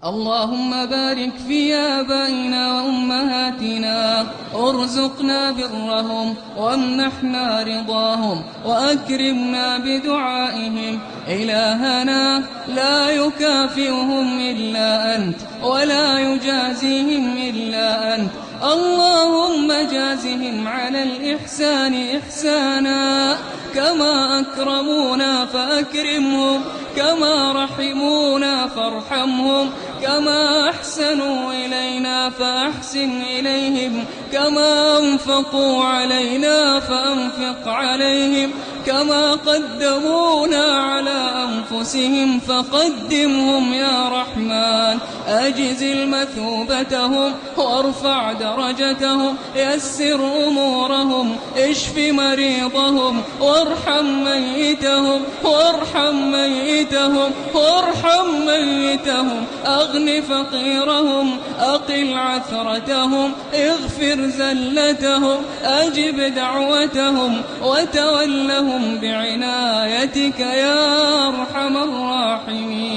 اللهم بارك في آبائنا وأمهاتنا، ارزقنا برهم وامنحنا رضاهم وأكرمنا بدعائهم. إلهنا لا يكافئهم إلا أنت ولا يجازيهم إلا أنت، اللهم جازهم على الإحسان إحسانا، كما أكرمونا فأكرمهم، كما رحمونا فارحمهم، كما أحسنوا إلينا فأحسن إليهم، كما أنفقوا علينا فأنفق عليهم، كما قدمونا على أنفسهم فقدمهم يا رحمن. أجزل مثوبتهم وارفع درجتهم، يسر أمورهم، اشف مريضهم، وارحم ميتهم، وارحم ميتهم، وارحم ميتهم، أغن فقيرهم، أقل عثرتهم، اغفر زلتهم، أجب دعوتهم، وتولهم بعنايتك يا أرحم الراحمين.